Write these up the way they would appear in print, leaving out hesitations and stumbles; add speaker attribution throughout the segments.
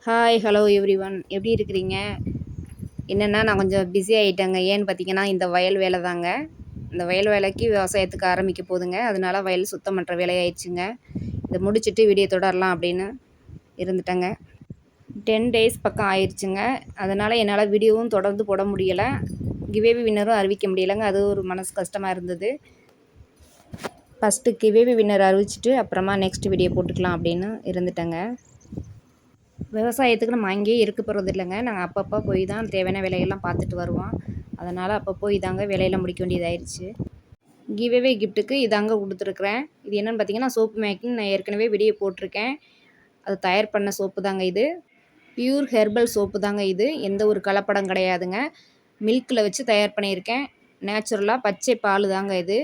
Speaker 1: Hi hello everyone, எப்படி இருக்கிறீங்க? என்னென்னா நான் கொஞ்சம் பிஸி ஆகிட்டேங்க. ஏன்னு பார்த்தீங்கன்னா இந்த வயல் வேலை தாங்க. இந்த வயல் வேலைக்கு விவசாயத்துக்கு ஆரம்பிக்க போதுங்க. அதனால வயல் சுத்தம் பண்ணுற வேலையாயிடுச்சுங்க. இதை முடிச்சுட்டு வீடியோ தொடரலாம் அப்படின்னு இருந்துட்டேங்க. 10 டேஸ் பக்கம் ஆயிடுச்சுங்க. அதனால் என்னால் வீடியோவும் தொடர்ந்து போட முடியலை, கிவேவி வின்னரும் அறிவிக்க முடியலைங்க. அது ஒரு மனசு கஷ்டமாக இருந்தது. ஃபஸ்ட்டு கிவேவி வின்னர் அறிவிச்சிட்டு அப்புறமா நெக்ஸ்ட் வீடியோ போட்டுக்கலாம் அப்படின்னு இருந்துட்டேங்க. விவசாயத்துக்கு நம்ம அங்கேயே இருக்க போகிறது இல்லைங்க. நாங்கள் அப்பப்போ போய் தான் தேவையான வேலையெல்லாம் பார்த்துட்டு வருவோம். அதனால் அப்போ போய் தாங்க வேலையெல்லாம் முடிக்க வேண்டியதாயிடுச்சு. கிவ்அவே கிஃப்ட்டுக்கு இதாங்க கொடுத்துருக்குறேன். இது என்னென்னு பார்த்தீங்கன்னா சோப்பு மேக்கிங். நான் ஏற்கனவே வீடியோ போட்டிருக்கேன். அது தயார் பண்ண சோப்பு தாங்க இது. பியூர் ஹெர்பல் சோப்பு தாங்க இது. எந்த ஒரு கலப்படம் கிடையாதுங்க. மில்கில் வச்சு தயார் பண்ணியிருக்கேன். நேச்சுரலாக பச்சை பால் தாங்க இது.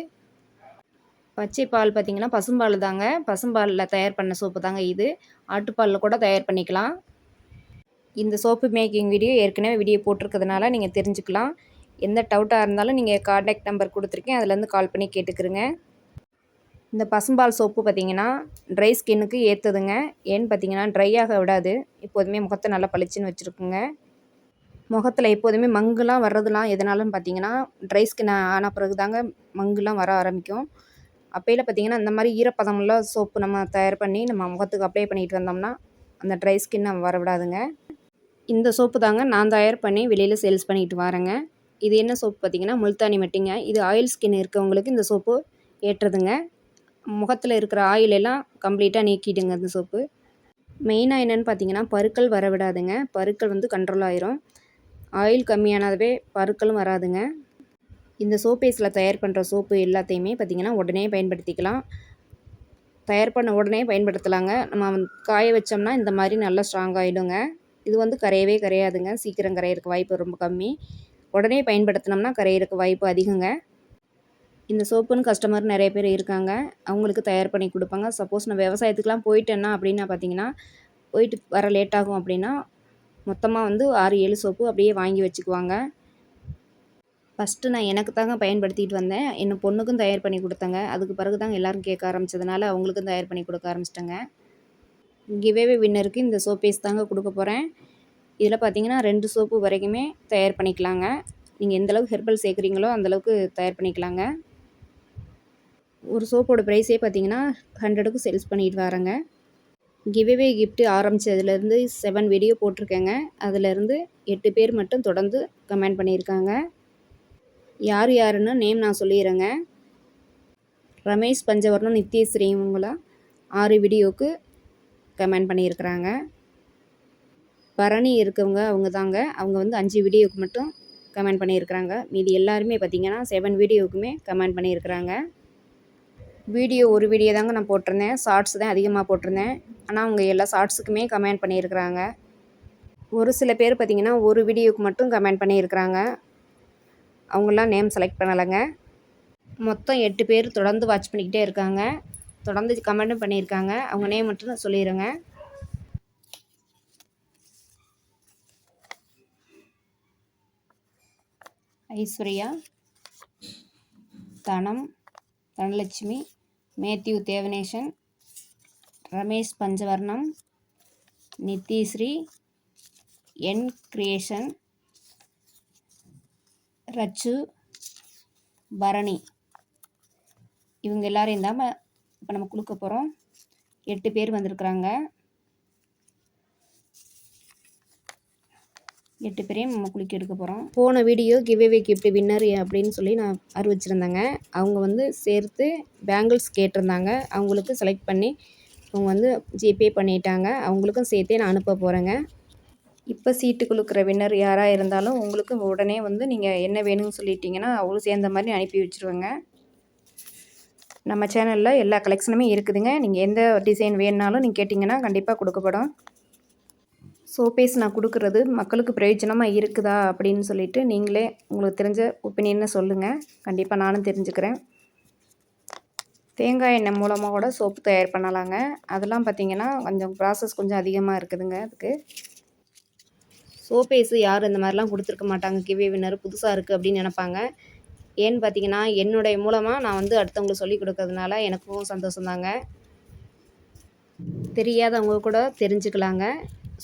Speaker 1: பச்சை பால் பார்த்திங்கன்னா பசும்பால் தாங்க. பசும்பாலில் தயார் பண்ண சோப்பு தாங்க இது. ஆட்டுப்பாலில் கூட தயார் பண்ணிக்கலாம். இந்த சோப்பு மேக்கிங் வீடியோ ஏற்கனவே வீடியோ போட்டிருக்கிறதுனால நீங்கள் தெரிஞ்சுக்கலாம். எந்த டவுட்டாக இருந்தாலும் நீங்கள் கான்டாக்ட் நம்பர் கொடுத்துருக்கேன், அதுலேருந்து கால் பண்ணி கேட்டுக்கிறங்க. இந்த பசும்பால் சோப்பு பார்த்திங்கன்னா ட்ரை ஸ்கின்னுக்கு ஏற்றுதுங்க. ஏன்னு பார்த்தீங்கன்னா ட்ரையாக விடாது. எப்போதுமே முகத்தை நல்லா பளிச்சுன்னு வச்சுருக்குங்க. முகத்தில் எப்போதுமே மங்குலாம் வர்றதுலாம் எதனாலன்னு பார்த்தீங்கன்னா ட்ரை ஸ்கின் ஆன பிறகு தாங்க மங்குலாம் வர ஆரம்பிக்கும். அப்பையில் பார்த்திங்கன்னா இந்த மாதிரி ஈரப்பதமுள்ள சோப்பு நம்ம தயார் பண்ணி நம்ம முகத்துக்கு அப்ளை பண்ணிட்டு வந்தோம்னா அந்த ட்ரை ஸ்கின் நம்ம வர விடாதுங்க. இந்த சோப்பு தாங்க நான் தயார் பண்ணி வெளியில் சேல்ஸ் பண்ணிட்டு வரேங்க. இது என்ன சோப்பு பார்த்திங்கன்னா முல்தானி மெட்டிங்க. இது ஆயில் ஸ்கின் இருக்கவங்களுக்கு இந்த சோப்பு ஏற்றுதுங்க. முகத்தில் இருக்கிற ஆயில் எல்லாம் கம்ப்ளீட்டாக நீக்கிடுங்க இந்த சோப்பு. மெயினாக என்னென்னு பார்த்தீங்கன்னா பருக்கள் வர விடாதுங்க. பருக்கள் வந்து கண்ட்ரோல் ஆயிரும். ஆயில் கம்மியானதவே பருக்களும் வராதுங்க. இந்த சோப்பேஸில் தயார் பண்ணுற சோப்பு எல்லாத்தையுமே பார்த்திங்கன்னா உடனே பயன்படுத்திக்கலாம். தயார் பண்ண உடனே பயன்படுத்தலாங்க. நம்ம காய வச்சோம்னா இந்த மாதிரி நல்லா ஸ்ட்ராங் ஆகிடுங்க. இது வந்து கரையவே கரையாதுங்க. சீக்கிரம் கரையிறதுக்கு வாய்ப்பு ரொம்ப கம்மி. உடனே பயன்படுத்தினோம்னா கரையிறதுக்கு வாய்ப்பு அதிகங்க. இந்த சோப்புன்னு கஸ்டமர் நிறைய பேர் இருக்காங்க. அவங்களுக்கு தயார் பண்ணி கொடுப்பாங்க. சப்போஸ் நான் விவசாயத்துக்குலாம் போயிட்டேன்னா அப்படின்னா பார்த்தீங்கன்னா போயிட்டு வர லேட் ஆகும் அப்படின்னா மொத்தமாக வந்து 6-7 சோப்பு அப்படியே வாங்கி வச்சுக்குவாங்க. ஃபஸ்ட்டு நான் எனக்கு தாங்க பயன்படுத்திட்டு வந்தேன். என் பொண்ணுக்கும் தயார் பண்ணி கொடுத்தேங்க. அதுக்கு பிறகு தாங்க எல்லோரும் கேட்க ஆரம்பித்ததுனால அவங்களுக்கும் தயார் பண்ணி கொடுக்க ஆரம்பிச்சிட்டேங்க. கிவ்அவே வின்னருக்கு இந்த சோப்பேஸ் தாங்க கொடுக்க போகிறேன். இதில் பார்த்தீங்கன்னா 2 சோப்பு வரைக்குமே தயார் பண்ணிக்கலாங்க. நீங்கள் எந்தளவுக்கு ஹெர்பல் சேர்க்குறீங்களோ அந்தளவுக்கு தயார் பண்ணிக்கலாங்க. ஒரு சோப்போட ப்ரைஸே பார்த்தீங்கன்னா 100க்கு சேல்ஸ் பண்ணிட்டு வரேங்க. கிவ்அவே கிஃப்ட்டு ஆரம்பித்ததுலேருந்து 7 வீடியோ போட்டிருக்கேங்க. அதிலேருந்து 8 பேர் மட்டும் தொடர்ந்து கமெண்ட் பண்ணியிருக்காங்க. யார் யாருன்னு நேம் நான் சொல்லிடுறேங்க. ரமேஷ் பஞ்சவர்ணம், நித்யஸ்ரீ இவங்களாம் 6 வீடியோவுக்கு கமெண்ட் பண்ணியிருக்கிறாங்க. பரணி இருக்கவங்க அவங்க தாங்க. அவங்க வந்து 5 வீடியோவுக்கு மட்டும் கமெண்ட் பண்ணியிருக்கிறாங்க. மீதி எல்லாருமே பார்த்திங்கன்னா 7 வீடியோவுக்குமே கமெண்ட் பண்ணியிருக்கிறாங்க. வீடியோ ஒரு வீடியோ தாங்க நான் போட்டிருந்தேன். ஷார்ட்ஸ் தான் அதிகமாக போட்டிருந்தேன். ஆனால் அவங்க எல்லா ஷார்ட்ஸுக்குமே கமெண்ட் பண்ணியிருக்கிறாங்க. ஒரு சில பேர் பார்த்திங்கன்னா ஒரு வீடியோவுக்கு மட்டும் கமெண்ட் பண்ணியிருக்கிறாங்க. அவங்களாம் நேம் செலக்ட் பண்ணலைங்க. மொத்தம் 8 பேர் தொடர்ந்து வாட்ச் பண்ணிக்கிட்டே இருக்காங்க. தொடர்ந்து கமெண்ட்டும் பண்ணியிருக்காங்க. அவங்க நேம் மட்டும் சொல்லிடுங்க. ஐஸ்வர்யா, தனம், தனலட்சுமி, மேத்யூ தேவனேசன், ரமேஷ் பஞ்சவர்ணம், நித்யஸ்ரீ, என் கிரியேஷன், ரச்சு, பரணி இவங்க எல்லாரையும் தான் இப்போ நம்ம கொடுக்க போகிறோம். 8 பேர் வந்திருக்குறாங்க. 8 பேரையும் நம்ம குளிக்க எடுக்க போகிறோம். போன வீடியோ கிவ்அவே கிஃப்ட் வின்னர் அப்படின்னு சொல்லி நான் அறிவிச்சிருந்தேங்க. அவங்க வந்து சேர்த்து பேங்கிள்ஸ் கேட்டிருந்தாங்க. அவங்களுக்கு செலக்ட் பண்ணி அவங்க வந்து ஜிபே பண்ணிட்டாங்க. அவங்களுக்கும் சேர்த்தே நான் அனுப்ப போகிறேங்க. இப்போ சீட்டு குலுக்கிற வின்னர் யாராக இருந்தாலும் உங்களுக்கு உடனே வந்து நீங்கள் என்ன வேணும்னு சொல்லிட்டீங்கன்னா அவங்களும் சேர்ந்த மாதிரி அனுப்பி வச்சுருவேங்க. நம்ம சேனலில் எல்லா கலெக்ஷனுமே இருக்குதுங்க. நீங்கள் எந்த டிசைன் வேணுனாலும் நீங்கள் கேட்டிங்கன்னா கண்டிப்பாக கொடுக்கப்படும். சோப்பேஸ் நான் கொடுக்குறது மக்களுக்கு பிரயோஜனமாக இருக்குதா அப்படின்னு சொல்லிவிட்டு நீங்களே உங்களுக்கு தெரிஞ்ச ஒப்பீனியனை சொல்லுங்கள். கண்டிப்பாக நானும் தெரிஞ்சுக்கிறேன். தேங்காய் எண்ணெய் மூலமாக கூட சோப்பு தயார் பண்ணலாங்க. அதெல்லாம் பார்த்திங்கன்னா கொஞ்சம் ப்ராசஸ் கொஞ்சம் அதிகமாக இருக்குதுங்க. அதுக்கு சோப்பேஸு யாரும் இந்த மாதிரிலாம் கொடுத்துருக்க மாட்டாங்க. கிவ்அவே வின்னர் புதுசாக இருக்குது அப்படின்னு நினப்பாங்க. ஏன்னு பார்த்தீங்கன்னா என்னுடைய மூலமாக நான் வந்து அடுத்தவங்களுக்கு சொல்லிக் கொடுக்கறதுனால எனக்கும் சந்தோஷம்தாங்க. தெரியாதவங்க கூட தெரிஞ்சுக்கலாங்க.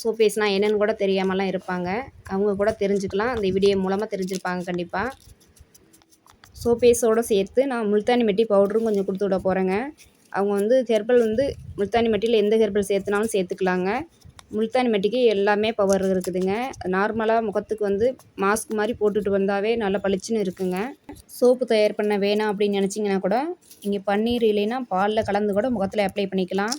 Speaker 1: சோப் பேஸ்னால் என்னென்னு கூட தெரியாமலாம் இருப்பாங்க. அவங்க கூட தெரிஞ்சுக்கலாம். அந்த வீடியோ மூலமாக தெரிஞ்சிருப்பாங்க கண்டிப்பாக. சோப் பேஸோடு சேர்த்து நான் முல்தானி மெட்டி பவுடரும் கொஞ்சம் கொடுத்து விட போகிறேங்க. அவங்க வந்து ஹெர்பல் வந்து முல்தானி மெட்டியில் எந்த ஹெர்பல் சேர்த்துனாலும் சேர்த்துக்கலாங்க. முல்தானி மெட்டிக்கு எல்லாமே பவர் இருக்குதுங்க. நார்மலாக முகத்துக்கு வந்து மாஸ்க் மாதிரி போட்டுட்டு வந்தாவே நல்லா பளிச்சுன்னு இருக்குங்க. சோப்பு தயார் பண்ண வேணாம் அப்படின்னு நினச்சிங்கன்னா கூட நீங்கள் பன்னீர் இல்லைன்னா பாலில் கலந்து கூட முகத்தில் அப்ளை பண்ணிக்கலாம்.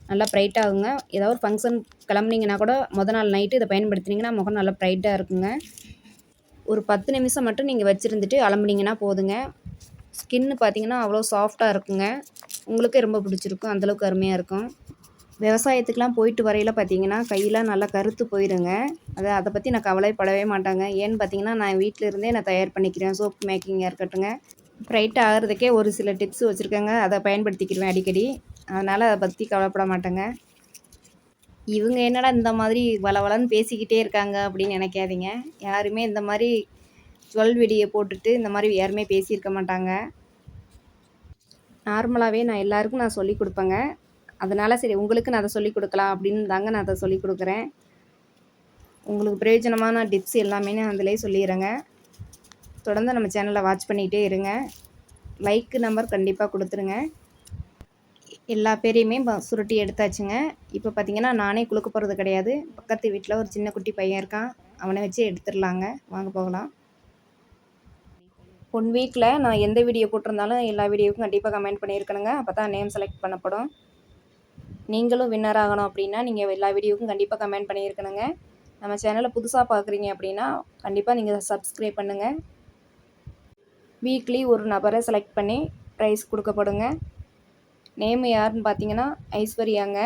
Speaker 1: நல்லா ப்ரைட்டாக ஆகுங்க. ஏதாவது ஒரு ஃபங்க்ஷன் கிளம்புனீங்கன்னா கூட நாள் நைட்டு இதை பயன்படுத்தினீங்கன்னா முகம் நல்லா ப்ரைட்டாக இருக்குங்க. ஒரு 10 நிமிஷம் மட்டும் நீங்கள் வச்சுருந்துட்டு அலம்புனீங்கன்னா போதுங்க. ஸ்கின்னு பார்த்தீங்கன்னா அவ்வளோ சாஃப்டாக இருக்குங்க. உங்களுக்கே ரொம்ப பிடிச்சிருக்கும். அந்தளவுக்கு அருமையாக இருக்கும். விவசாயத்துக்கெலாம் போயிட்டு வரையில் பார்த்தீங்கன்னா கையெல்லாம் நல்லா கருத்து போயிடுங்க. அதை பற்றி நான் கவலைப்படவே மாட்டேங்க. ஏன்னு பார்த்தீங்கன்னா நான் வீட்டில் இருந்தே நான் தயார் பண்ணிக்கிறேன். சோப் மேக்கிங்காக இருக்கட்டுங்க. ப்ரைட் ஆகிறதுக்கே ஒரு சில டிப்ஸ் வச்சுருக்கேங்க. அதை பயன்படுத்திக்கிடுவேன் அடிக்கடி. அதனால் அதை பற்றி கவலைப்பட மாட்டேங்க. இவங்க என்னடா இந்த மாதிரி வளவளன்னு பேசிக்கிட்டே இருக்காங்க அப்படின்னு நினைக்காதீங்க. யாருமே இந்த மாதிரி ஜுவல் வீடியோ போட்டுட்டு இந்த மாதிரி யாருமே பேசியிருக்க மாட்டாங்க. நார்மலாகவே நான் எல்லாருக்கும் நான் சொல்லிக் கொடுப்பேங்க. அதனால் சரி உங்களுக்கு நான் அதை சொல்லிக் கொடுக்கலாம் அப்படின்னு தாங்க நான் அதை சொல்லிக் கொடுக்குறேன். உங்களுக்கு பிரயோஜனமான டிப்ஸ் எல்லாமே நான் அதிலே சொல்லிடுறேங்க. தொடர்ந்து நம்ம சேனலை வாட்ச் பண்ணிக்கிட்டே இருங்க. லைக் நம்பர் கண்டிப்பாக கொடுத்துருங்க. எல்லா பேரையுமே சுருட்டி எடுத்தாச்சுங்க. இப்போ பார்த்திங்கன்னா நானே குளுக்க போகிறது கிடையாது. பக்கத்து வீட்டில் ஒரு சின்ன குட்டி பையன் இருக்கான். அவனை வச்சு எடுத்துடலாங்க. வாங்க போகலாம். 1 வீக்கில் நான் எந்த வீடியோ போட்டிருந்தாலும் எல்லா வீடியோவுக்கும் கண்டிப்பாக கமெண்ட் பண்ணியிருக்கணுங்க. அப்போ தான் நேம் செலக்ட் பண்ணப்படும். நீங்களும் வின்னர் ஆகணும் அப்படின்னா நீங்கள் எல்லா வீடியோவுக்கும் கண்டிப்பாக கமெண்ட் பண்ணியிருக்கணுங்க. நம்ம சேனலை புதுசாக பார்க்குறீங்க அப்படின்னா கண்டிப்பாக நீங்கள் சப்ஸ்கிரைப் பண்ணுங்கள். வீக்லி ஒரு நபரை செலக்ட் பண்ணி ப்ரைஸ் கொடுக்கப்படுங்க. நேம் யாருன்னு பார்த்தீங்கன்னா ஐஸ்வர்யாங்க.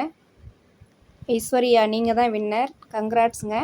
Speaker 1: ஐஸ்வர்யா நீங்கள் தான் வின்னர். கங்க்ராட்ஸுங்க.